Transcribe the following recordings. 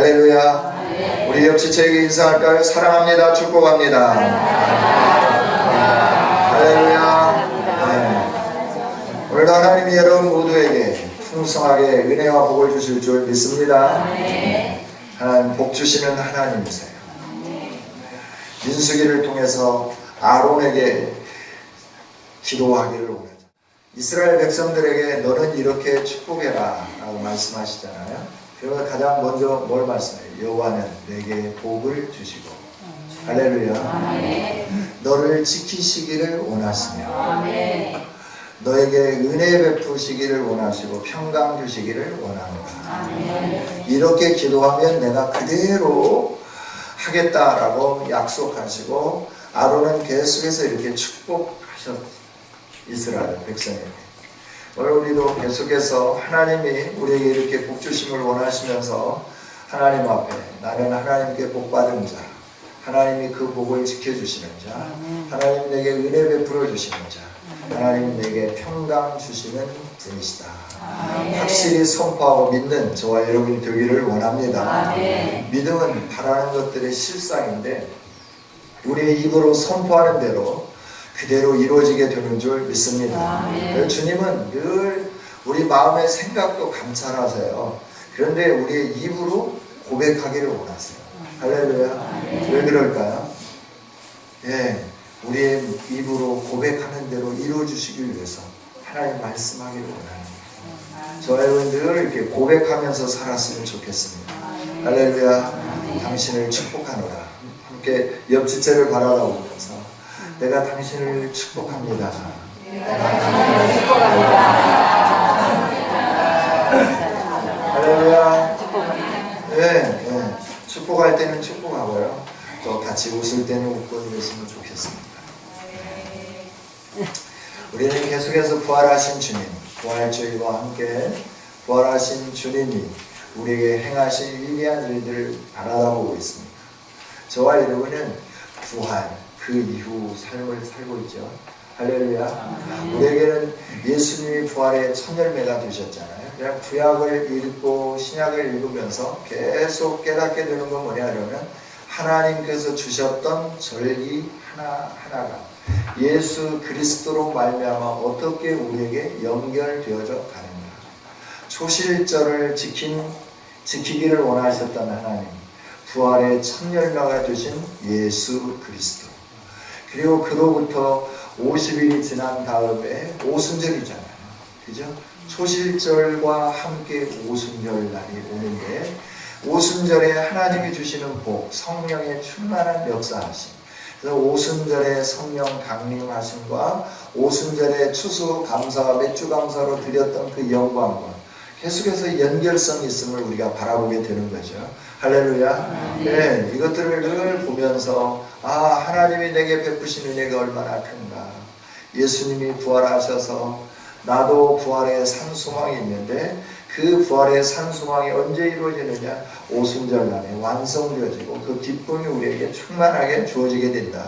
할렐루야. 우리 옆 지체에게 인사할까요? 사랑합니다. 축복합니다. 할렐루야. 네. 오늘도 하나님이 여러분 모두에게 풍성하게 은혜와 복을 주실 줄 믿습니다. 하나님 복 주시는 하나님이세요. 민수기를 통해서 아론에게 기도하기를 원하죠. 이스라엘 백성들에게 너는 이렇게 축복해라 라고 말씀하시잖아요. 그러면 가장 먼저 뭘 말씀해요? 여호와는 내게 복을 주시고 할렐루야. 너를 지키시기를 원하시며 너에게 은혜 베푸시기를 원하시고 평강 주시기를 원합니다. 이렇게 기도하면 내가 그대로 하겠다라고 약속하시고 아론은 계속해서 이렇게 축복하셨어요. 이스라엘 백성에게. 오늘 우리도 계속해서 하나님이 우리에게 이렇게 복 주심을 원하시면서 하나님 앞에 나는 하나님께 복 받은 자, 하나님이 그 복을 지켜주시는 자, 하나님 내게 은혜 베풀어 주시는 자, 하나님 내게 평강 주시는 분이시다. 확실히 선포하고 믿는 저와 여러분이 되기를 원합니다. 믿음은 바라는 것들의 실상인데 우리의 입으로 선포하는 대로 그대로 이루어지게 되는 줄 믿습니다. 주님은 늘 우리 마음의 생각도 감찰하세요. 그런데 우리의 입으로 고백하기를 원하세요. 할렐루야. 왜 그럴까요? 예, 우리의 입으로 고백하는 대로 이루어주시기 위해서 하나님 말씀하기를 원합니다. 저희는 늘 이렇게 고백하면서 살았으면 좋겠습니다. 할렐루야. 당신을 축복하노라. 함께 옆 지체를 바라보면서 내가 당신을 축복합니다. 할렐루야. 네, 네. 축복할 때는 축복하고요. 또 같이 웃을 때는 웃고 이랬으면 좋겠습니다. 우리는 계속해서 부활하신 주님, 부활주의와 함께 부활하신 주님이 우리에게 행하신 위대한 일들을 바라보고 있습니다. 저와 여러분은 부활, 그 이후 삶을 살고 있죠. 할렐루야. 우리에게는 예수님이 부활의 첫 열매가 되셨잖아요. 그냥 구약을 읽고 신약을 읽으면서 계속 깨닫게 되는 건 뭐냐 그러면 하나님께서 주셨던 절기 하나하나가 예수 그리스도로 말미암아 어떻게 우리에게 연결되어져 가는가. 초실절을 지키기를 원하셨던 하나님, 부활의 첫 열매가 되신 예수 그리스도, 그리고 그로부터 50일이 지난 다음에 오순절이잖아요. 그죠? 초실절과 함께 오순절 날이 오는데 오순절에 하나님이 주시는 복, 성령의 충만한 역사하심, 그래서 오순절에 성령 강림하심과 오순절에 추수 감사와 맥주 감사로 드렸던 그 영광과 계속해서 연결성이 있음을 우리가 바라보게 되는 거죠. 할렐루야. 네, 이것들을 늘 보면서 하나님이 내게 베푸신 은혜가 얼마나 큰가. 예수님이 부활하셔서 나도 부활의 산소망이 있는데 그 부활의 산소망이 언제 이루어지느냐? 오순절 날에 완성되어지고 그 기쁨이 우리에게 충만하게 주어지게 된다.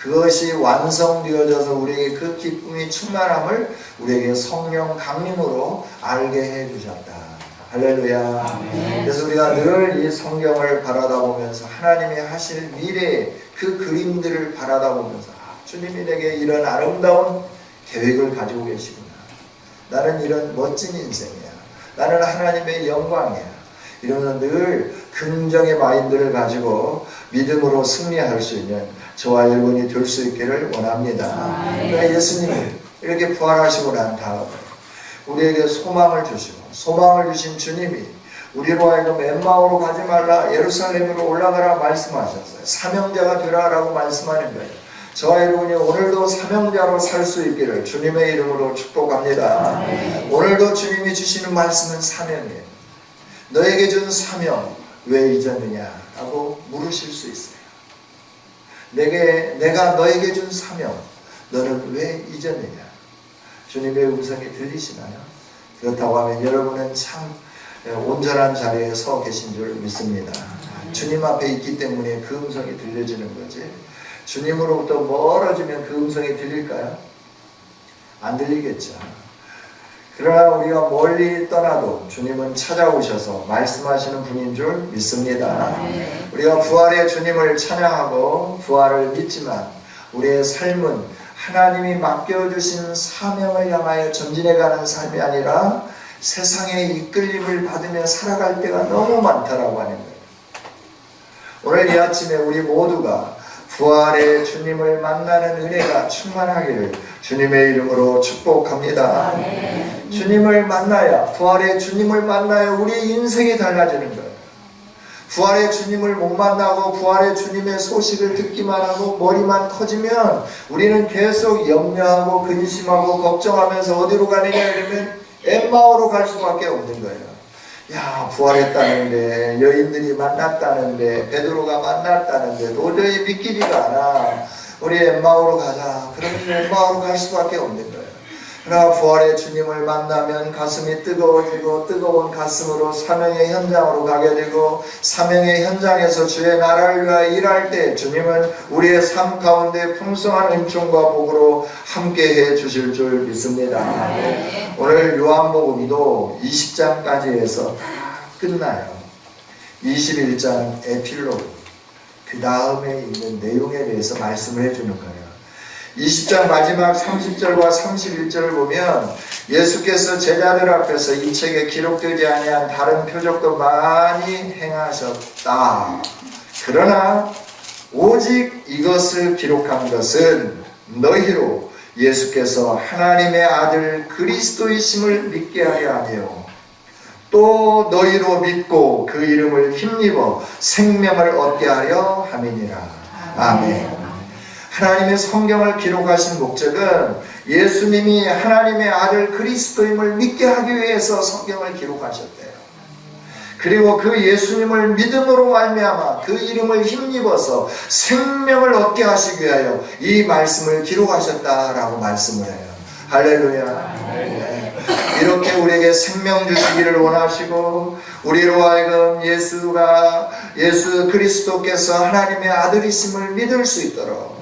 그것이 완성되어져서 우리에게 그 기쁨이 충만함을 우리에게 성령 강림으로 알게 해주셨다. 할렐루야. 그래서 우리가 늘 이 성경을 바라다보면서 하나님이 하실 미래의 그 그림들을 바라다보면서 주님이 내게 이런 아름다운 계획을 가지고 계시구나. 나는 이런 멋진 인생이야. 나는 하나님의 영광이야. 이러면 늘 긍정의 마인드를 가지고 믿음으로 승리할 수 있는 저와 여러분이 될 수 있기를 원합니다. 그러니까 예수님이 이렇게 부활하시고 난 다음에 우리에게 소망을 주시고 소망을 주신 주님이 우리로 하여금 엠마오로 가지 말라 예루살렘으로 올라가라 말씀하셨어요. 사명자가 되라 라고 말씀하는 거예요. 저와 여러분이 오늘도 사명자로 살 수 있기를 주님의 이름으로 축복합니다. 오늘도 주님이 주시는 말씀은 사명이에요. 너에게 준 사명 왜 잊었느냐 라고 물으실 수 있어요. 내가 너에게 준 사명 너는 왜 잊었느냐. 주님의 음성이 들리시나요? 그렇다고 하면 여러분은 참 온전한 자리에 서 계신 줄 믿습니다. 주님 앞에 있기 때문에 그 음성이 들려지는 거지. 주님으로부터 멀어지면 그 음성이 들릴까요? 안 들리겠죠. 그러나 우리가 멀리 떠나도 주님은 찾아오셔서 말씀하시는 분인 줄 믿습니다. 우리가 부활의 주님을 찬양하고 부활을 믿지만 우리의 삶은 하나님이 맡겨주신 사명을 향하여 전진해가는 삶이 아니라 세상의 이끌림을 받으며 살아갈 때가 너무 많다라고 하는 거예요. 오늘 이 아침에 우리 모두가 부활의 주님을 만나는 은혜가 충만하기를 주님의 이름으로 축복합니다. 주님을 만나야, 부활의 주님을 만나야 우리의 인생이 달라지는 거예요. 부활의 주님을 못 만나고 부활의 주님의 소식을 듣기만 하고 머리만 커지면 우리는 계속 염려하고 근심하고 걱정하면서 어디로 가느냐 이러면 엠마오로 갈 수밖에 없는 거예요. 야, 부활했다는데, 여인들이 만났다는데, 베드로가 만났다는데 도저히 믿기지가 않아. 우리 엠마오로 가자. 그러면 엠마오로 갈 수밖에 없는 거예요. 그러나 부활의 주님을 만나면 가슴이 뜨거워지고 뜨거운 가슴으로 사명의 현장으로 가게 되고 사명의 현장에서 주의 나라를 위하여 일할 때 주님은 우리의 삶 가운데 풍성한 은총과 복으로 함께해 주실 줄 믿습니다. 오늘 요한복음도 20장까지 해서 다 끝나요. 21장 에필로그, 그 다음에 있는 내용에 대해서 말씀을 해주는 거예요. 20장 마지막 30절과 31절을 보면 예수께서 제자들 앞에서 이 책에 기록되지 아니한 다른 표적도 많이 행하셨다. 그러나 오직 이것을 기록한 것은 너희로 예수께서 하나님의 아들 그리스도이심을 믿게 하려 하며 또 너희로 믿고 그 이름을 힘입어 생명을 얻게 하려 함이니라. 아멘. 하나님의 성경을 기록하신 목적은 예수님이 하나님의 아들 그리스도임을 믿게 하기 위해서 성경을 기록하셨대요. 그리고 그 예수님을 믿음으로 말미암아 그 이름을 힘입어서 생명을 얻게 하시기 위하여 이 말씀을 기록하셨다라고 말씀을 해요. 할렐루야. 네. 이렇게 우리에게 생명 주시기를 원하시고 우리로 하여금 예수 그리스도께서 하나님의 아들이심을 믿을 수 있도록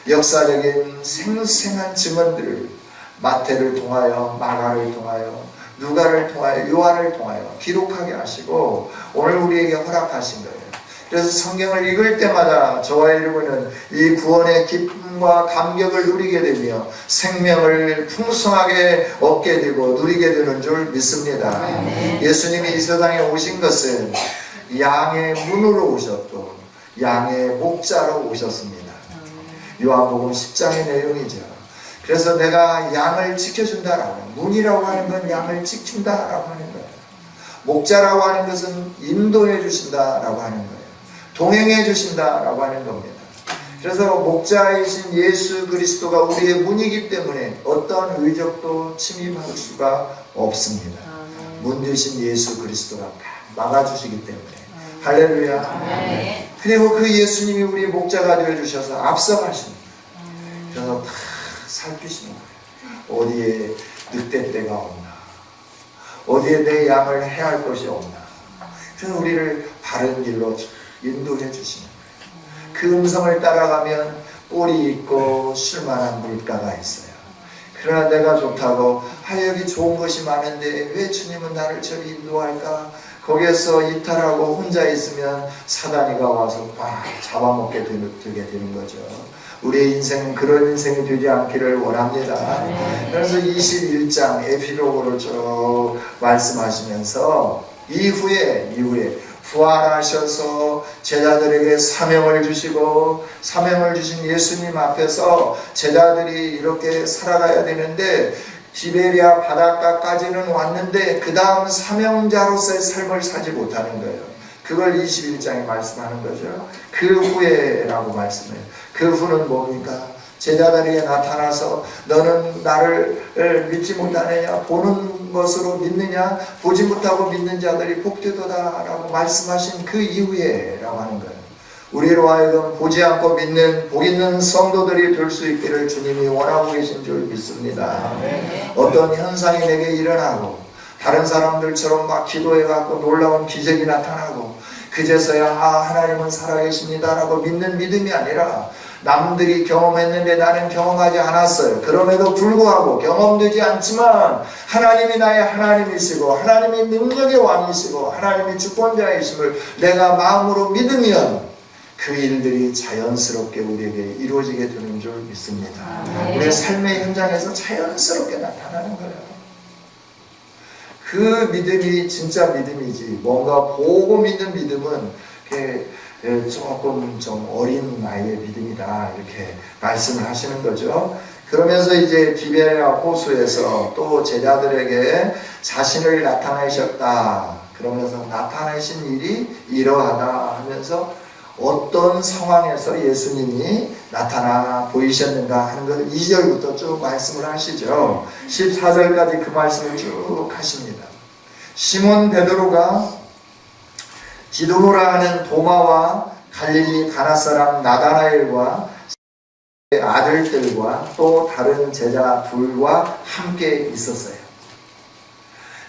역사적인 생생한 증언들을 마태를 통하여 마가를 통하여 누가를 통하여 요한을 통하여 기록하게 하시고 오늘 우리에게 허락하신 거예요. 그래서 성경을 읽을 때마다 저와 여러분은 이 구원의 기쁨과 감격을 누리게 되며 생명을 풍성하게 얻게 되고 누리게 되는 줄 믿습니다. 예수님이 이 세상에 오신 것은 양의 문으로 오셨고 양의 목자로 오셨습니다. 요한복음 10장의 내용이죠. 그래서 내가 양을 지켜준다라고, 문이라고 하는 건 양을 지킨다라고 하는 거예요. 목자라고 하는 것은 인도해 주신다라고 하는 거예요. 동행해 주신다라고 하는 겁니다. 그래서 목자이신 예수 그리스도가 우리의 문이기 때문에 어떤 의적도 침입할 수가 없습니다. 문 되신 예수 그리스도가 막아주시기 때문에. 할렐루야. 그리고 그 예수님이 우리 목자가 되어주셔서 앞서가십니다. 그래서 다 살피시는 거예요. 어디에 늑대떼가 없나, 어디에 내 양을 해할 것이 없나. 그래서 우리를 바른 길로 인도해 주시는 거예요. 그 음성을 따라가면 꼴이 있고 쉴만한 물가가 있어요. 그러나 내가 좋다고 여기 좋은 것이 많은데 왜 주님은 나를 저리 인도할까? 거기에서 이탈하고 혼자 있으면 사단이가 와서 막 잡아먹게 되는 거죠. 우리의 인생은 그런 인생이 되지 않기를 원합니다. 그래서 21장 에필로그를 쭉 말씀하시면서 이후에 부활하셔서 제자들에게 사명을 주시고 사명을 주신 예수님 앞에서 제자들이 이렇게 살아가야 되는데 디베리아 바닷가까지는 왔는데 그 다음 사명자로서의 삶을 살지 못하는 거예요. 그걸 21장에 말씀하는 거죠. 그 후에라고 말씀해요. 그 후는 뭡니까? 제자들에게 나타나서 너는 나를 믿지 못하느냐? 보는 것으로 믿느냐? 보지 못하고 믿는 자들이 복되도다 라고 말씀하신 그 이후에 라고 하는 거예요. 우리로 하여금 보지 않고 믿는 복 있는 성도들이 될 수 있기를 주님이 원하고 계신 줄 믿습니다. 어떤 현상이 내게 일어나고 다른 사람들처럼 막 기도해갖고 놀라운 기적이 나타나고 그제서야 하나님은 살아계십니다 라고 믿는 믿음이 아니라 남들이 경험했는데 나는 경험하지 않았어요. 그럼에도 불구하고 경험되지 않지만 하나님이 나의 하나님이시고 하나님이 능력의 왕이시고 하나님이 주권자이심을 내가 마음으로 믿으면 그 일들이 자연스럽게 우리에게 이루어지게 되는 줄 믿습니다. 우리의 삶의 현장에서 자연스럽게 나타나는 거예요. 그 믿음이 진짜 믿음이지, 뭔가 보고 믿는 믿음은 조금 좀 어린 나이의 믿음이다, 이렇게 말씀을 하시는 거죠. 그러면서 이제 디베랴 호수에서 또 제자들에게 자신을 나타내셨다, 그러면서 나타내신 일이 이러하다 하면서 어떤 상황에서 예수님이 나타나 보이셨는가 하는 걸 2절부터 쭉 말씀을 하시죠. 14절까지 그 말씀을 쭉 하십니다. 시몬 베드로가 디도모라 하는 도마와 갈릴리 가나 사람 나다나엘과 아들들과 또 다른 제자 둘과 함께 있었어요.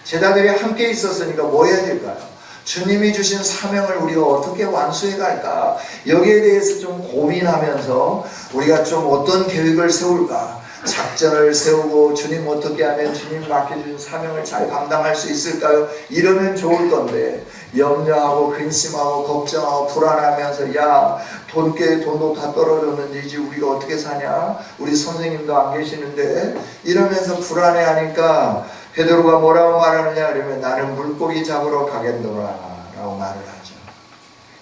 제자들이 함께 있었으니까 뭐 해야 될까요? 주님이 주신 사명을 우리가 어떻게 완수해 갈까? 여기에 대해서 좀 고민하면서 우리가 좀 어떤 계획을 세울까? 작전을 세우고 주님 어떻게 하면 주님 맡겨준 사명을 잘 감당할 수 있을까요? 이러면 좋을 건데 염려하고 근심하고 걱정하고 불안하면서 야, 돈도 다 떨어졌는데 이제 우리가 어떻게 사냐? 우리 선생님도 안 계시는데 이러면서 불안해하니까 베드로가 뭐라고 말하느냐 그러면 나는 물고기 잡으러 가겠노라 라고 말을 하죠.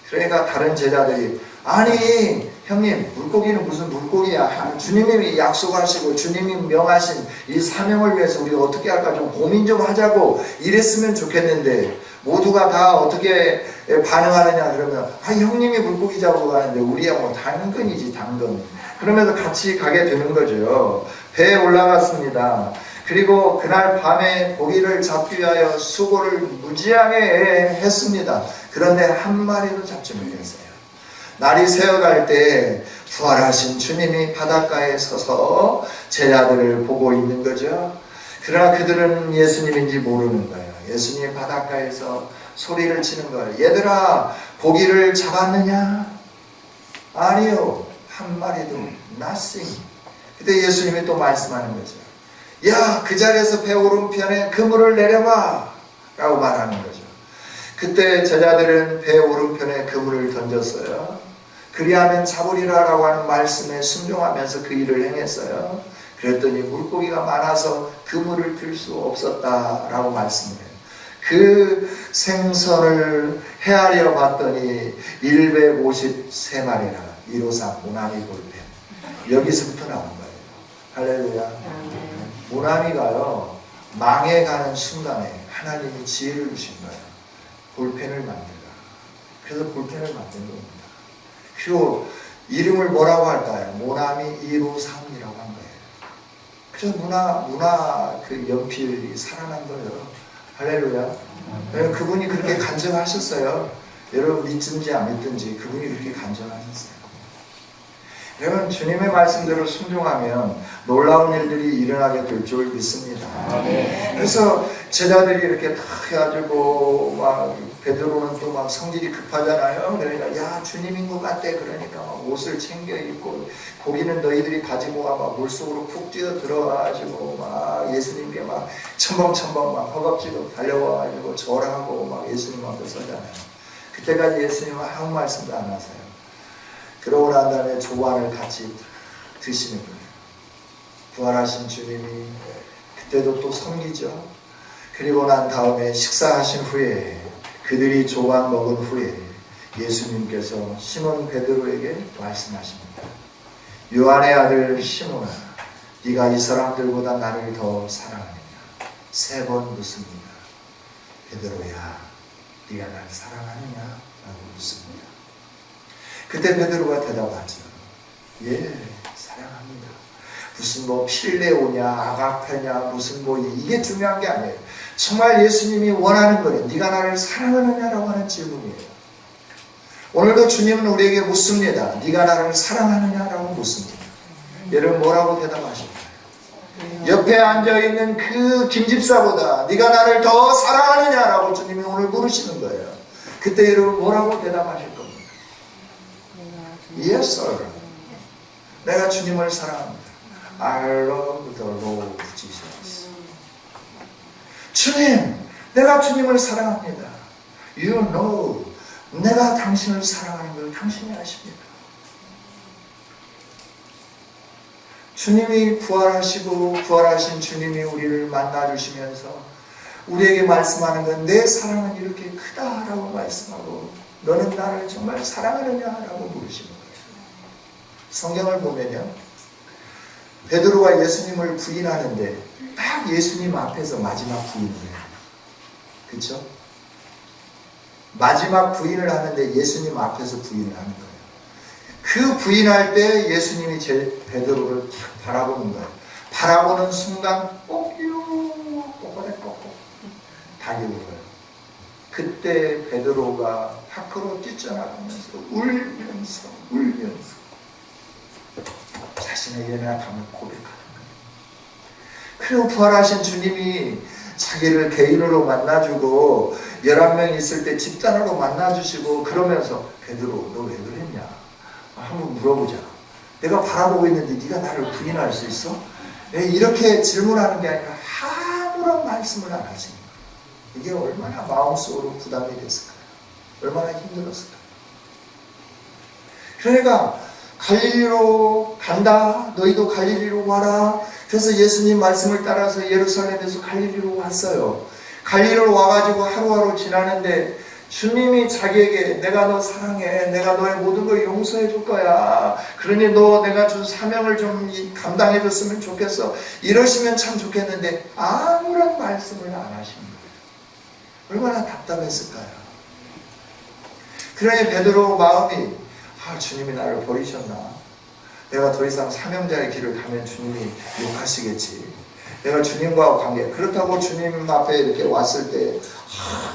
그러니까 다른 제자들이 아니 형님, 물고기는 무슨 물고기야? 주님이 약속하시고 주님이 명하신 이 사명을 위해서 우리가 어떻게 할까 좀 고민 좀 하자고 이랬으면 좋겠는데 모두가 다 어떻게 반응하느냐 그러면 아, 형님이 물고기 잡으러 가는데 우리야 뭐 당근이지 당근. 그러면서 같이 가게 되는 거죠. 배에 올라갔습니다. 그리고 그날 밤에 고기를 잡기 위하여 수고를 무지하게 했습니다. 그런데 한 마리도 잡지 못했어요. 날이 새어갈 때 부활하신 주님이 바닷가에 서서 제자들을 보고 있는 거죠. 그러나 그들은 예수님인지 모르는 거예요. 예수님이 바닷가에서 소리를 치는 거예요. 얘들아, 고기를 잡았느냐? 아니요, 한 마리도 nothing. 그때 예수님이 또 말씀하는 거죠. 야, 그 자리에서 배 오른편에 그물을 내려봐 라고 말하는 거죠. 그때 제자들은 배 오른편에 그물을 던졌어요. 그리하면 잡으리라 라고 하는 말씀에 순종하면서 그 일을 행했어요. 그랬더니 물고기가 많아서 그물을 들 수 없었다 라고 말씀해요. 그 생선을 헤아려 봤더니 153마리라 153 모나미 볼펜. 여기서부터 나온 거예요. 할렐루야. 모나미가요, 망해가는 순간에 하나님이 지혜를 주신 거예요. 볼펜을 만들라. 그래서 볼펜을 만든 겁니다. 그리고 이름을 뭐라고 할까요? 모나미 153이라고 한 거예요. 그래서 문화 그 연필이 살아난 거예요. 할렐루야. 그분이 그렇게 간증하셨어요. 여러분 믿든지 안 믿든지 그분이 그렇게 간증하셨어요. 여러분 주님의 말씀대로 순종하면 놀라운 일들이 일어나게 될 줄 믿습니다. 그래서 제자들이 이렇게 다 해가지고 막 베드로는 또 막 성질이 급하잖아요. 그러니까 야, 주님인 것 같대. 그러니까 막 옷을 챙겨 입고 고기는 너희들이 가지고 와 막 물속으로 푹 뛰어 들어가가지고 막 예수님께 막 첨벙첨벙 막 허겁지겁 달려와가지고 절하고 막 예수님 앞에 서잖아요. 그때까지 예수님은 아무 말씀도 안 하세요. 그러고 난 다음에 조반을 같이 드시는 거예요. 부활하신 주님이 그때도 또 섬기죠. 그리고 난 다음에 식사하신 후에 그들이 조반 먹은 후에 예수님께서 시몬 베드로에게 말씀하십니다. 요한의 아들 시몬아, 네가 이 사람들보다 나를 더 사랑하느냐? 3번 묻습니다. 베드로야, 네가 나를 사랑하느냐? 라고 묻습니다. 그때 베드로가 대답하죠. 예, 사랑합니다. 무슨 뭐 필레오냐 아가페냐 무슨 뭐 이게 중요한 게 아니에요. 정말 예수님이 원하는 거예요. 네가 나를 사랑하느냐라고 하는 질문이에요. 오늘도 주님은 우리에게 묻습니다. 네가 나를 사랑하느냐라고 묻습니다. 여러분 뭐라고 대답하실까요? 옆에 앉아있는 그 김집사보다 네가 나를 더 사랑하느냐라고 주님이 오늘 물으시는 거예요. 그때 여러분 뭐라고 대답하실 겁니까? Yes, sir. 내가 주님을 사랑합니다. I love the Lord Jesus. 주님, 내가 주님을 사랑합니다. You know, 내가 당신을 사랑하는 걸 당신이 아십니다. 주님이 부활하시고 부활하신 주님이 우리를 만나주시면서 우리에게 말씀하는 건 내 사랑은 이렇게 크다라고 말씀하고 너는 나를 정말 사랑하느냐라고 물으시는 거예요. 성경을 보면요, 베드로가 예수님을 부인하는데 딱 예수님 앞에서 마지막 부인을 해요. 그렇죠? 마지막 부인을 하는데 예수님 앞에서 부인을 하는 거예요. 그 부인할 때 예수님이 제 베드로를 바라보는 거예요. 바라보는 순간 꼬꼬대 닭이 울어요. 그때 베드로가 밖으로 뛰쳐나가면서 울면서 자신의 연약함을 고백하는 거예요. 그리고 부활하신 주님이 자기를 개인으로 만나주고 11명 있을 때 집단으로 만나주시고 그러면서 베드로 너 왜 그랬냐? 한번 물어보자. 내가 바라보고 있는데 네가 나를 부인할 수 있어? 이렇게 질문하는 게 아니라 아무런 말씀을 안 하시는 거예요. 이게 얼마나 마음속으로 부담이 됐을까요? 얼마나 힘들었을까요? 그러니까 갈릴리로 간다. 너희도 갈릴리로 와라. 그래서 예수님 말씀을 따라서 예루살렘에서 갈릴리로 왔어요. 갈릴리로 와가지고 하루하루 지나는데 주님이 자기에게 내가 너 사랑해. 내가 너의 모든 걸 용서해 줄 거야. 그러니 너 내가 준 사명을 좀 감당해 줬으면 좋겠어. 이러시면 참 좋겠는데 아무런 말씀을 안 하신 거예요. 얼마나 답답했을까요? 그러니 베드로 마음이 주님이 나를 버리셨나? 내가 더 이상 사명자의 길을 가면 주님이 욕하시겠지. 내가 주님과 관계, 그렇다고 주님 앞에 이렇게 왔을 때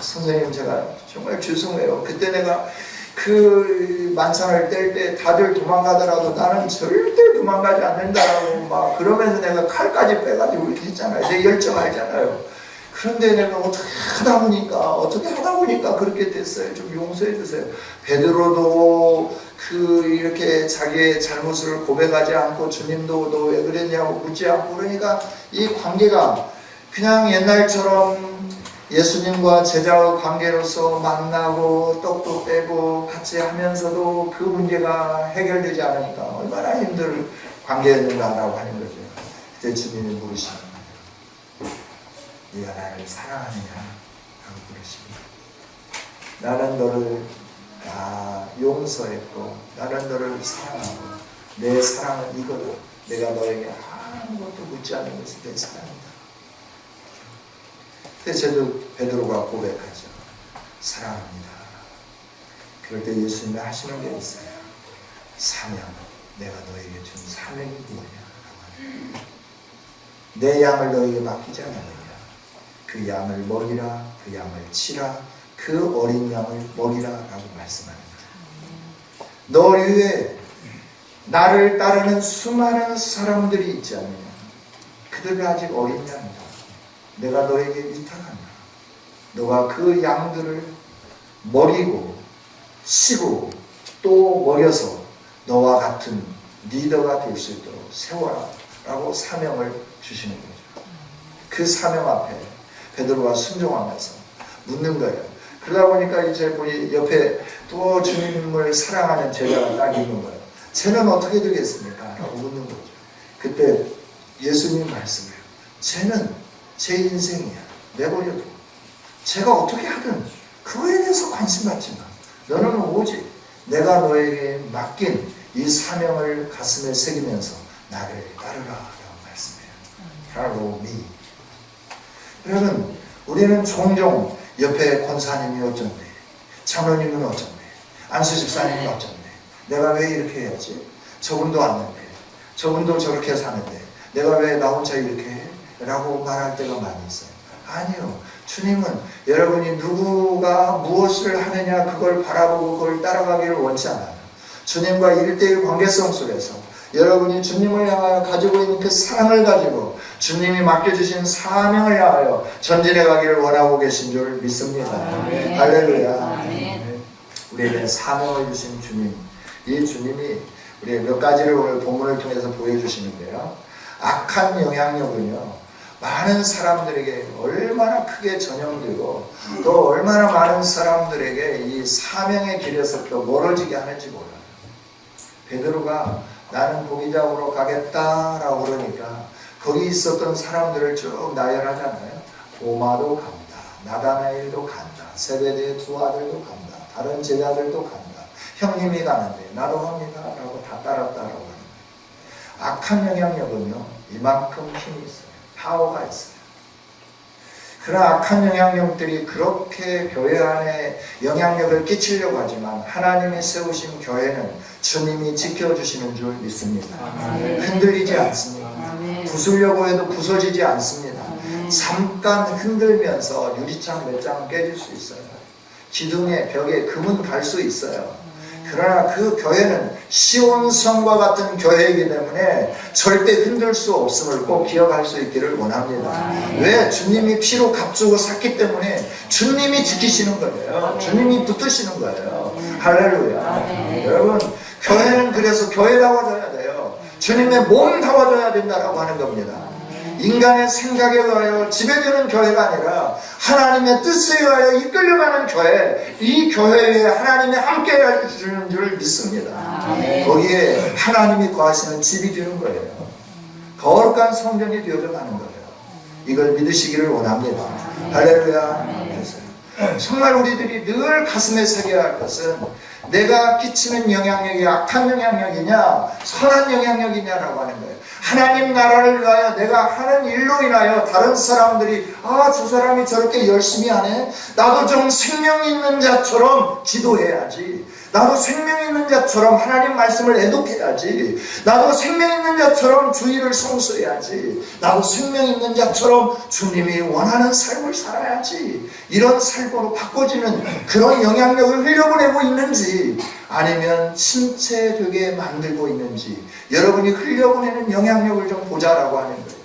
선생님 제가 정말 죄송해요. 그때 내가 그 만찬을 뗄 때 다들 도망가더라도 나는 절대 도망가지 않는다라고 막 그러면서 내가 칼까지 빼가지고 이렇게 했잖아요. 내 열정 알잖아요. 그런데 내가 어떻게 하다 보니까 그렇게 됐어요. 좀 용서해 주세요. 베드로도 이렇게 자기의 잘못을 고백하지 않고 주님도 너 왜 그랬냐고 묻지 않고 그러니까 이 관계가 그냥 옛날처럼 예수님과 제자의 관계로서 만나고 떡도 떼고 같이 하면서도 그 문제가 해결되지 않으니까 얼마나 힘들 관계였는가라고 하는 거죠. 그때 주님이 물으시는 거예요. 네가 나를 사랑하느냐? 라고 물으십니다. 나는 너를 용서했고 나는 너를 사랑하고 내 사랑은 이거다. 내가 너에게 아무것도 묻지 않는 것이 내 사랑이다. 그래서 베드로가 고백하죠. 사랑합니다. 그럴 때 예수님이 하시는 게 있어요. 사명, 내가 너에게 준 사명이 뭐냐? 내 양을 너에게 맡기지 않았느냐? 그 양을 먹이라, 그 양을 치라, 그 어린 양을 먹이라 라고 말씀하는 거예요. 너 위에 나를 따르는 수많은 사람들이 있지 않느냐? 그들은 아직 어린 양이다. 내가 너에게 위탁한다. 너가 그 양들을 먹이고 치고 또 먹여서 너와 같은 리더가 될 수 있도록 세워라 라고 사명을 주시는 거죠. 그 사명 앞에 베드로가 순종하면서 묻는 거예요. 그러다 보니까 이제 우리 옆에 또 주님을 사랑하는 제자가 딱 있는 거예요. 쟤는 어떻게 되겠습니까? 라고 묻는 거죠. 그때 예수님 말씀해요. 쟤는 제 인생이야. 내버려둬. 제가 어떻게 하든 그거에 대해서 관심 갖지 마. 너는 오직 내가 너에게 맡긴 이 사명을 가슴에 새기면서 나를 따르라 라고 말씀해요. Follow me. 여러분, 우리는 종종 옆에 권사님이 어쩐대, 장로님은 어쩐대, 안수 집사님은 어쩐대, 내가 왜 이렇게 해야지? 저분도 왔는데, 저분도 저렇게 사는데 내가 왜 나 혼자 이렇게 해? 라고 말할 때가 많이 있어요. 아니요. 주님은 여러분이 누구가 무엇을 하느냐 그걸 바라보고 그걸 따라가기를 원치 않아요. 주님과 1:1 관계성 속에서 여러분이 주님을 향하여 가지고 있는 그 사랑을 가지고 주님이 맡겨주신 사명을 향하여 전진해 가기를 원하고 계신 줄 믿습니다. 할렐루야. 우리에게 사명을 주신 주님, 이 주님이 우리 몇 가지를 오늘 본문을 통해서 보여주시는데요. 악한 영향력은요, 많은 사람들에게 얼마나 크게 전염되고 또 얼마나 많은 사람들에게 이 사명의 길에서 또 멀어지게 하는지 몰라요. 베드로가 나는 고기잡으러 가겠다라고 그러니까 거기 있었던 사람들을 쭉 나열하잖아요. 도마도 간다, 나다나엘도 간다, 세베대의 두 아들도 간다, 다른 제자들도 간다, 형님이 가는데 나도 합니다 라고 다 따랐다라고 하는 거예요. 악한 영향력은요, 이만큼 힘이 있어요. 파워가 있어요. 그런 악한 영향력들이 그렇게 교회 안에 영향력을 끼치려고 하지만 하나님이 세우신 교회는 주님이 지켜주시는 줄 믿습니다. 흔들리지 않습니다. 부수려고 해도 부서지지 않습니다. 잠깐 흔들면서 유리창 몇 장 깨질 수 있어요. 기둥에 벽에 금은 갈 수 있어요. 그러나 그 교회는 시온성과 같은 교회이기 때문에 절대 흔들 수 없음을 꼭 기억할 수 있기를 원합니다. 왜? 주님이 피로 값주고 샀기 때문에 주님이 지키시는 거예요. 주님이 붙드시는 거예요. 할렐루야. 여러분, 교회는 그래서 교회다워져야 돼요. 주님의 몸다워져야 된다라고 하는 겁니다. 인간의 생각에 의하여 지배되는 교회가 아니라 하나님의 뜻에 의하여 이끌려가는 교회, 이 교회에 하나님이 함께 해주시는 줄 믿습니다. 거기에 하나님이 거하시는 집이 되는 거예요. 거룩한 성전이 되어가는 거예요. 이걸 믿으시기를 원합니다. 할렐루야. 정말 우리들이 늘 가슴에 새겨야 할 것은 내가 끼치는 영향력이 악한 영향력이냐 선한 영향력이냐라고 하는 거예요. 하나님 나라를 위하여 내가 하는 일로 인하여 다른 사람들이 저 사람이 저렇게 열심히 하네, 나도 좀 생명 있는 자처럼 기도해야지, 나도 생명 있는 자처럼 하나님 말씀을 애독해야지, 나도 생명 있는 자처럼 주의를 성수해야지, 나도 생명 있는 자처럼 주님이 원하는 삶을 살아야지, 이런 삶으로 바꿔지는 그런 영향력을 흘려보내고 있는지 아니면 침체되게 만들고 있는지 여러분이 흘려보내는 영향력을 좀 보자라고 하는 거예요.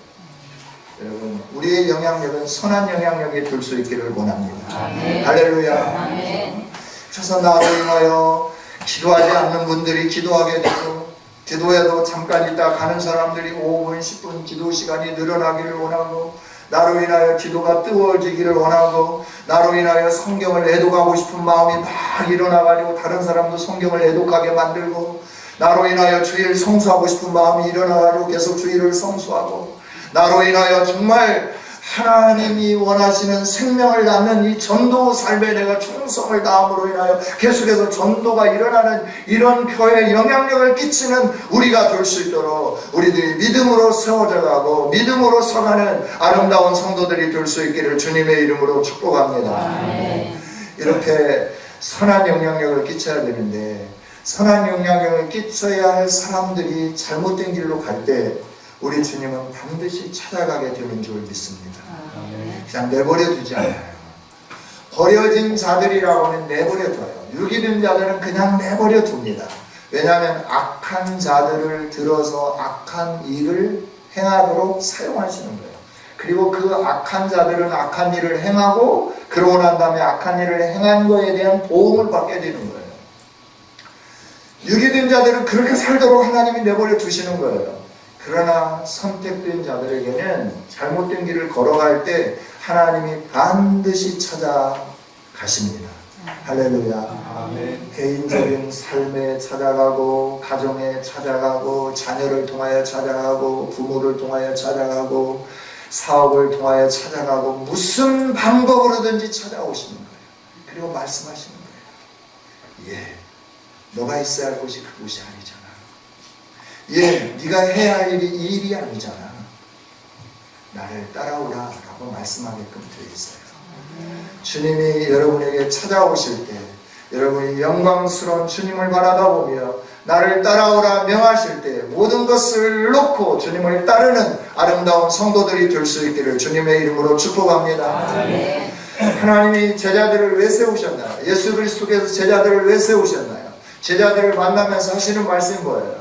여러분, 우리의 영향력은 선한 영향력이 될 수 있기를 원합니다. 아멘. 할렐루야. 아멘. 그래서 나로 인하여 기도하지 않는 분들이 기도하게 되고, 기도해도 잠깐 있다 가는 사람들이 5분 10분 기도 시간이 늘어나기를 원하고, 나로 인하여 기도가 뜨거워지기를 원하고, 나로 인하여 성경을 애독하고 싶은 마음이 막 일어나가지고 다른 사람도 성경을 애독하게 만들고, 나로 인하여 주의를 성수하고 싶은 마음이 일어나가지고 계속 주의를 성수하고, 나로 인하여 정말 하나님이 원하시는 생명을 낳는 이 전도 삶에 내가 충성을 다함으로 인하여 계속해서 전도가 일어나는 이런 교회에 영향력을 끼치는 우리가 될 수 있도록 우리들이 믿음으로 세워져 가고 믿음으로 서가는 아름다운 성도들이 될 수 있기를 주님의 이름으로 축복합니다. 이렇게 선한 영향력을 끼쳐야 되는데, 선한 영향력을 끼쳐야 할 사람들이 잘못된 길로 갈 때 우리 주님은 반드시 찾아가게 되는 줄 믿습니다. 그냥 내버려 두지 않아요. 버려진 자들이라고는 내버려 둬요. 유기된 자들은 그냥 내버려 둡니다. 왜냐하면 악한 자들을 들어서 악한 일을 행하도록 사용하시는 거예요. 그리고 그 악한 자들은 악한 일을 행하고 그러고 난 다음에 악한 일을 행한 거에 대한 보응을 받게 되는 거예요. 유기된 자들은 그렇게 살도록 하나님이 내버려 두시는 거예요. 그러나 선택된 자들에게는 잘못된 길을 걸어갈 때 하나님이 반드시 찾아가십니다. 할렐루야. 아멘. 개인적인 삶에 찾아가고, 가정에 찾아가고, 자녀를 통하여 찾아가고, 부모를 통하여 찾아가고, 사업을 통하여 찾아가고, 무슨 방법으로든지 찾아오시는 거예요. 그리고 말씀하시는 거예요. 너가 있어야 할 곳이 그곳이 아니잖아. 네가 해야 할 일이 이 일이 아니잖아. 나를 따라오라 라고 말씀하게끔 되어 있어요. 주님이 여러분에게 찾아오실 때 여러분이 영광스러운 주님을 바라다보며 나를 따라오라 명하실 때 모든 것을 놓고 주님을 따르는 아름다운 성도들이 될 수 있기를 주님의 이름으로 축복합니다. 하나님이 제자들을 왜 세우셨나요? 예수 그리스도께서 제자들을 왜 세우셨나요? 제자들을 만나면서 하시는 말씀이 뭐예요?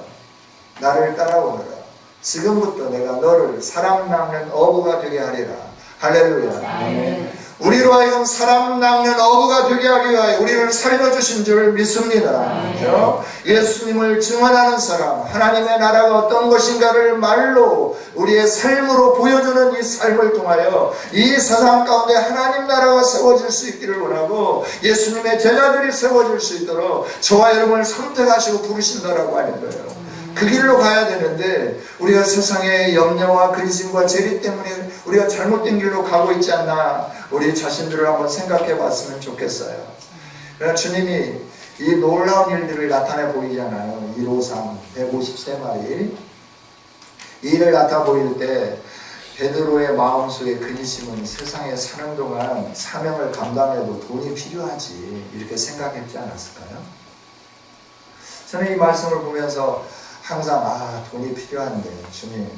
나를 따라오너라. 지금부터 내가 너를 사람 낳는 어부가 되게 하리라. 할렐루야. 아멘. 우리로 하여금 사람 낚는 어부가 되게 하기 위하여 우리를 살려주신 줄 믿습니다. 그렇죠? 예수님을 증언하는 사람, 하나님의 나라가 어떤 것인가를 말로 우리의 삶으로 보여주는 이 삶을 통하여 이 세상 가운데 하나님 나라가 세워질 수 있기를 원하고 예수님의 제자들이 세워질 수 있도록 저와 여러분을 선택하시고 부르신다라고 하는 거예요. 그 길로 가야 되는데 우리가 세상의 염려와 근심과 재리 때문에 우리가 잘못된 길로 가고 있지 않나 우리 자신들을 한번 생각해 봤으면 좋겠어요. 그러나 주님이 이 놀라운 일들을 나타내 보이잖아요. 153, 153마리 이 일을 나타내 보일 때 베드로의 마음속에 근심은 세상에 사는 동안 사명을 감당해도 돈이 필요하지 이렇게 생각했지 않았을까요? 저는 이 말씀을 보면서 항상 돈이 필요한데 주님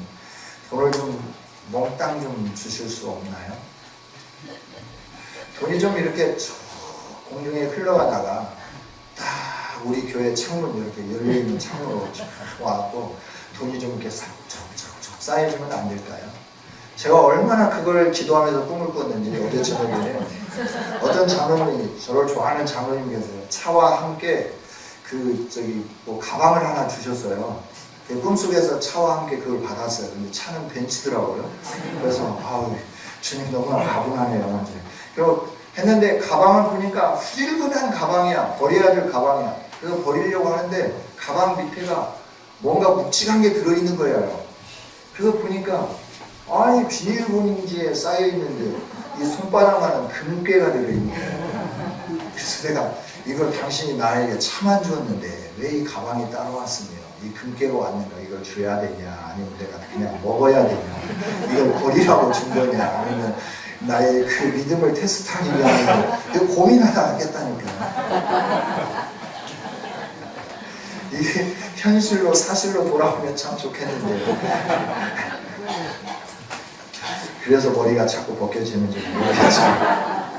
돈을 좀 몽땅 좀 주실 수 없나요? 돈이 좀 이렇게 공중에 흘러가다가 딱 우리 교회 창문 이렇게 열려있는 창문으로 와갖고 돈이 좀 이렇게 쏙쏙쏙 쌓여주면 안 될까요? 제가 얼마나 그걸 기도하면서 꿈을 꿨는지 어제 저녁에 어떤 장로님이 저를 좋아하는 장로님 계세요. 차와 함께 가방을 하나 주셨어요. 꿈속에서 차와 함께 그걸 받았어요. 근데 차는 벤츠더라고요. 그래서 주님 너무나 가분하네요. 그리고 했는데 가방을 보니까 훌륭한 가방이야. 버려야 될 가방이야. 그래서 버리려고 하는데 가방 밑에가 뭔가 묵직한 게 들어있는 거예요. 그래서 보니까 비닐봉지에 쌓여있는데 이 손바닥만한 금괴가 들어있는 거예요. 그래서 내가 이걸 당신이 나에게 차만 주었는데 왜 이 가방이 따라왔으며 이 금괴가 왔는가 이걸 줘야 되냐 아니면 내가 그냥 먹어야 되냐 이걸 버리라고 준 거냐 아니면 나의 그 믿음을 테스트하기 위한 이거 고민하다 않겠다니까. 이게 현실로 사실로 돌아오면 참 좋겠는데 그래서 머리가 자꾸 벗겨지는지 모르겠지만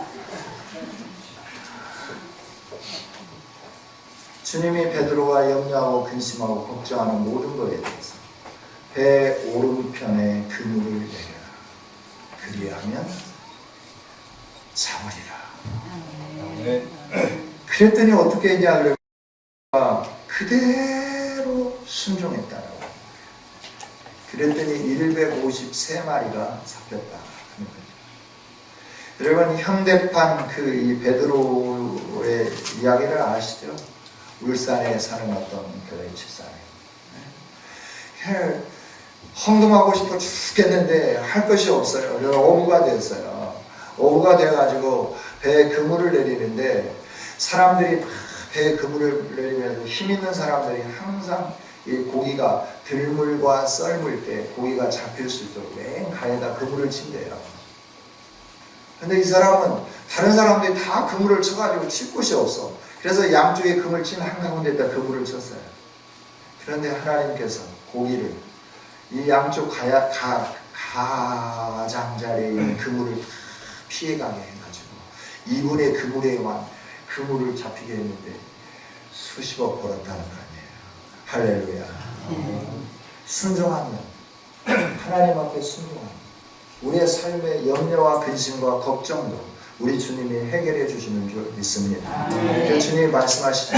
주님이 베드로가 염려하고 근심하고 걱정하는 모든 것에 대해서 배 오른편에 그물을 내려라. 그리하면 잡으리라. 그랬더니 어떻게 했냐 그러니까 그대로 순종했다라고. 그랬더니 153마리가 잡혔다. 여러분 현대판 이 베드로의 이야기를 아시죠? 울산에 사는 어떤 교회 집사님. 헌금하고 싶어 죽겠는데 할 것이 없어요. 그래서 어부가 됐어요. 어부가 돼가지고 배에 그물을 내리는데 사람들이 배에 그물을 내리면서 힘 있는 사람들이 항상 이 고기가 들물과 썰물 때 고기가 잡힐 수 있도록 맨 가에다 그물을 친대요. 근데 이 사람은 다른 사람들이 다 그물을 쳐가지고 칠 곳이 없어. 그래서 양쪽에 그물 친 한가운데다 그물을 쳤어요. 그런데 하나님께서 고기를 이 양쪽 가장자리에 있는 그물을 피해가게 해가지고 이분의 그물을 잡히게 했는데 수십억 벌었다는 거 아니에요. 할렐루야. 순종하면 하나님 앞에 순종하면 우리의 삶의 염려와 근심과 걱정도 우리 주님이 해결해 주시는 줄 믿습니다. 주님이 말씀하시죠.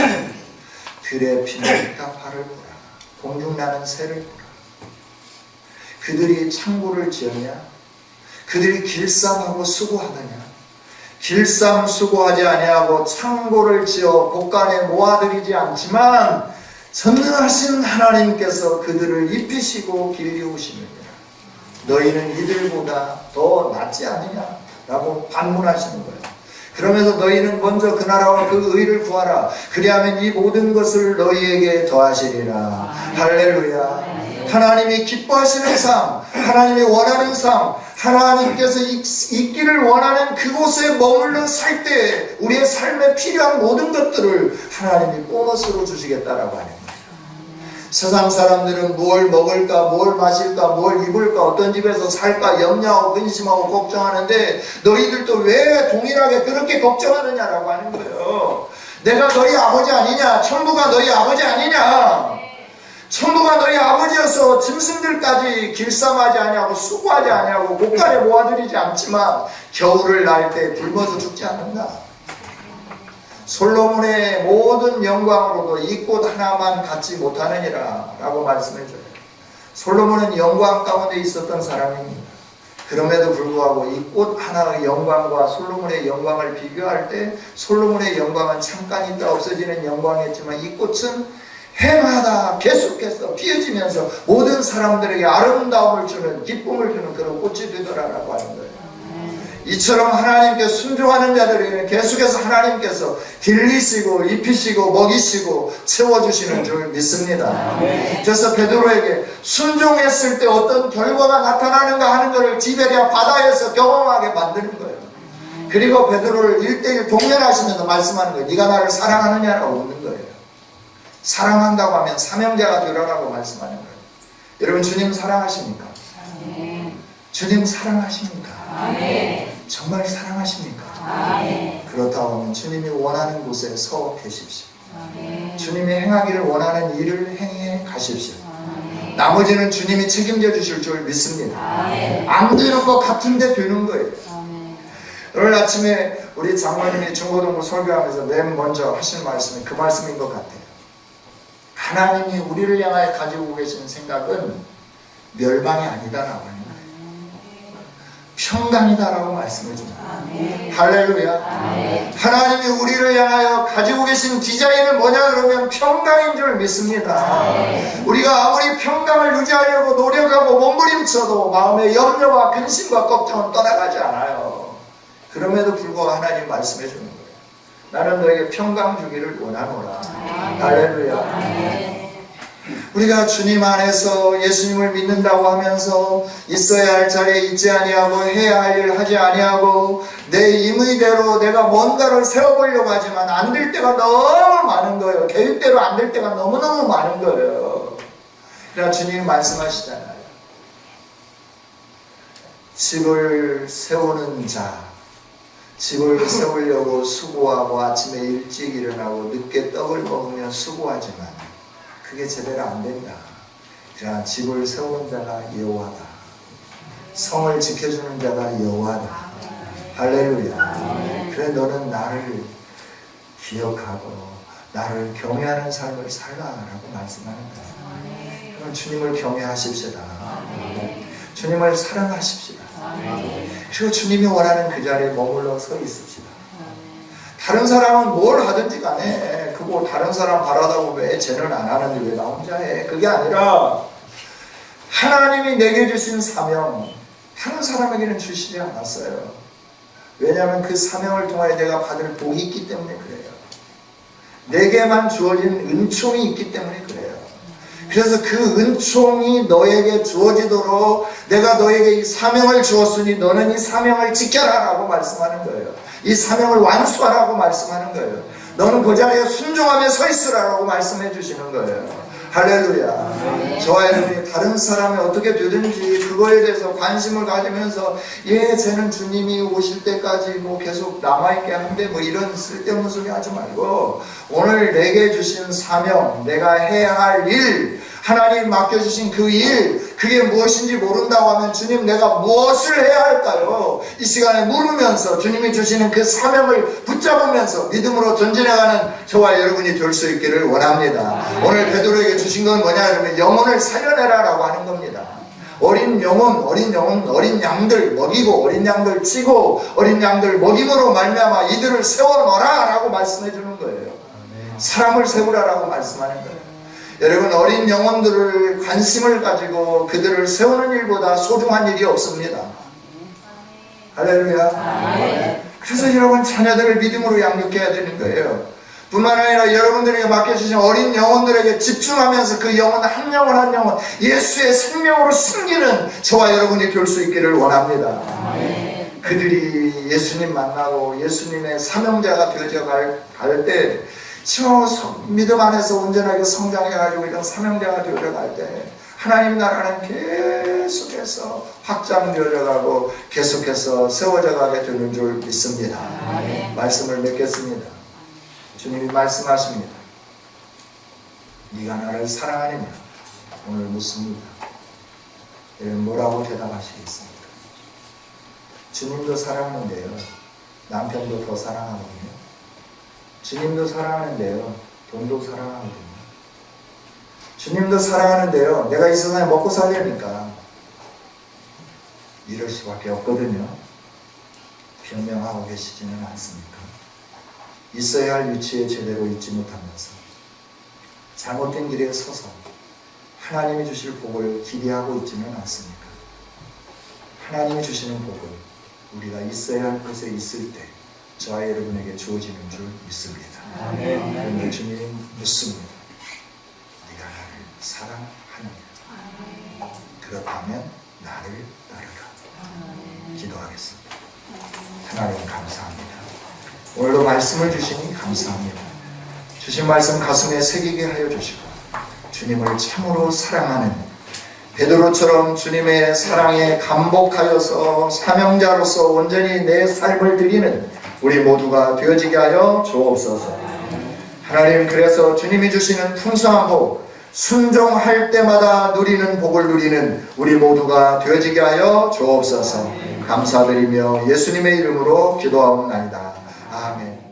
들에 피는 땅파를 보라. 공중 나는 새를 보라. 그들이 창고를 지었냐? 그들이 길쌈하고 수고하느냐? 길쌈 수고하지 아니하고 창고를 지어 곳간에 모아들이지 않지만 전능하신 하나님께서 그들을 입히시고 길리우시느니라. 너희는 이들보다 더 낫지 않느냐? 라고 반문하시는 거예요. 그러면서 너희는 먼저 그 나라와 그 의를 구하라. 그리하면 이 모든 것을 너희에게 더하시리라. 할렐루야. 하나님이 기뻐하시는 삶, 하나님이 원하는 삶, 하나님께서 있기를 원하는 그곳에 머물러 살 때 우리의 삶에 필요한 모든 것들을 하나님이 보너스로 주시겠다라고 하는 거예요. 세상 사람들은 뭘 먹을까, 뭘 마실까, 뭘 입을까, 어떤 집에서 살까 염려하고 근심하고 걱정하는데 너희들도 왜 동일하게 그렇게 걱정하느냐라고 하는 거예요. 내가 너희 아버지 아니냐? 천부가 너희 아버지 아니냐? 천부가 너희 아버지여서 짐승들까지 길쌈하지 아니하고 수고하지 아니하고 곳간에 모아들이지 않지만 겨울을 날 때 굶어서 죽지 않는다. 솔로몬의 모든 영광으로도 이 꽃 하나만 갖지 못하느니라 라고 말씀해줘요. 솔로몬은 영광 가운데 있었던 사람입니다. 그럼에도 불구하고 이 꽃 하나의 영광과 솔로몬의 영광을 비교할 때 솔로몬의 영광은 잠깐 있다 없어지는 영광이었지만 이 꽃은 해마다 계속해서 피어지면서 모든 사람들에게 아름다움을 주는, 기쁨을 주는 그런 꽃이 되더라라고 하는 거예요. 이처럼 하나님께 순종하는 자들에게는 계속해서 하나님께서 길리시고 입히시고 먹이시고 채워주시는 줄 믿습니다. 그래서 베드로에게 순종했을 때 어떤 결과가 나타나는가 하는 것을 디베랴 바다에서 경험하게 만드는 거예요. 그리고 베드로를 1:1 동면하시면서 말씀하는 거예요. 네가 나를 사랑하느냐라고 묻는 거예요. 사랑한다고 하면 사명자가 되라라고 말씀하는 거예요. 여러분, 주님 사랑하십니까? 주님 사랑하십니까? 정말 사랑하십니까? 그렇다고 하면 주님이 원하는 곳에 서 계십시오. 주님이 행하기를 원하는 일을 행해 가십시오. 나머지는 주님이 책임져 주실 줄 믿습니다. 안 되는 것 같은데 되는 거예요. 오늘 아침에 우리 장로님이 중고등부 설교하면서 맨 먼저 하신 말씀이 그 말씀인 것 같아요. 하나님이 우리를 향하여 가지고 계신 생각은 멸망이 아니다라고 하는 거예요. 평강이다라고 말씀해 줍니다. 할렐루야. 하나님이 우리를 향하여 가지고 계신 디자인은 뭐냐 그러면 평강인 줄 믿습니다. 우리가 아무리 평강을 유지하려고 노력하고 몸부림쳐도 마음의 염려와 근심과 걱정은 떠나가지 않아요. 그럼에도 불구하고 하나님 말씀해 주는 거예요. 나는 너에게 평강 주기를 원하노라. 할렐루야. 우리가 주님 안에서 예수님을 믿는다고 하면서 있어야 할 자리에 있지 아니하고 해야 할 일을 하지 아니하고 내 임의대로 내가 뭔가를 세워보려고 하지만 안 될 때가 너무 많은 거예요. 계획대로 안 될 때가 너무너무 많은 거예요. 그러나 주님이 말씀하시잖아요. 집을 세우는 자, 집을 세우려고 수고하고 아침에 일찍 일어나고 늦게 떡을 먹으며 수고하지만 그게 제대로 안 된다. 그러나 집을 세우는 자가 여호와다. 성을 지켜주는 자가 여호와다. 할렐루야. 그래 너는 나를 기억하고 나를 경외하는 삶을 살라라고 말씀하는 거예요. 그럼 주님을 경외하십시다. 주님을 사랑하십시다. 그리고 주님이 원하는 그 자리에 머물러 서 있읍시다. 다른 사람은 뭘 하든지 간에 그거 다른 사람 바라다고 왜 쟤는 안 하는데 왜 나 혼자 해? 그게 아니라 하나님이 내게 주신 사명 다른 사람에게는 주시지 않았어요. 왜냐하면 그 사명을 통하여 내가 받을 복이 있기 때문에 그래요. 내게만 주어진 은총이 있기 때문에 그래요. 그래서 그 은총이 너에게 주어지도록 내가 너에게 이 사명을 주었으니 너는 이 사명을 지켜라 라고 말씀하는 거예요. 이 사명을 완수하라고 말씀하는 거예요. 너는 그 자리에 순종하며 서 있으라고 말씀해 주시는 거예요. 할렐루야. 저와 여러분이 다른 사람이 어떻게 되든지 그거에 대해서 관심을 가지면서 쟤는 주님이 오실 때까지 뭐 계속 남아있게 한데 뭐 이런 쓸데없는 소리 하지 말고 오늘 내게 주신 사명, 내가 해야 할 일, 하나님 맡겨주신 그 일, 그게 무엇인지 모른다고 하면 주님 내가 무엇을 해야 할까요? 이 시간에 물으면서 주님이 주시는 그 사명을 붙잡으면서 믿음으로 전진해가는 저와 여러분이 될 수 있기를 원합니다. 오늘 베드로에게 주신 건 뭐냐 그러면 영혼을 살려내라 라고 하는 겁니다. 어린 영혼, 어린 양들 먹이고 어린 양들 치고 어린 양들 먹임으로 말미암아 이들을 세워놓으라 라고 말씀해 주는 거예요. 사람을 세우라 라고 말씀하는 거예요. 여러분 어린 영혼들을 관심을 가지고 그들을 세우는 일보다 소중한 일이 없습니다. 할렐루야. 그래서 여러분 자녀들을 믿음으로 양육해야 되는 거예요. 뿐만 아니라 여러분들에게 맡겨주신 어린 영혼들에게 집중하면서 그 영혼 한 영혼 한 영혼 예수의 생명으로 숨기는 저와 여러분이 될 수 있기를 원합니다. 그들이 예수님 만나고 예수님의 사명자가 되어져 갈 때 믿음 안에서 온전하게 성장해가지고 이런 사명자가 되어져 갈 때 하나님 나라는 계속해서 확장되어져 가고 계속해서 세워져 가게 되는 줄 믿습니다. 말씀을 맺겠습니다. 주님이 말씀하십니다. 네가 나를 사랑하느냐 오늘 묻습니다. 여러분 뭐라고 대답하시겠습니까? 주님도 사랑하는데요. 남편도 더 사랑하거든요. 주님도 사랑하는데요. 돈도 사랑하거든요. 주님도 사랑하는데요. 내가 이 세상에 먹고 살려니까 이럴 수밖에 없거든요. 변명하고 계시지는 않습니까? 있어야 할 위치에 제대로 있지 못하면서 잘못된 길에 서서 하나님이 주실 복을 기대하고 있지는 않습니까? 하나님이 주시는 복을 우리가 있어야 할 곳에 있을 때 저와 여러분에게 주어지는 줄 믿습니다. 그런데 주님이 묻습니다. 네가 나를 사랑하느냐? 그렇다면 나를 따르라. 기도하겠습니다. 하나님 감사합니다. 오늘도 말씀을 주시니 감사합니다. 주신 말씀 가슴에 새기게 하여 주시고 주님을 참으로 사랑하는 베드로처럼 주님의 사랑에 감복하여서 사명자로서 온전히 내 삶을 드리는 우리 모두가 되어지게 하여 주옵소서. 하나님, 그래서 주님이 주시는 풍성한 복, 순종할 때마다 누리는 복을 누리는 우리 모두가 되어지게 하여 주옵소서. 감사드리며 예수님의 이름으로 기도하옵나이다. 아멘.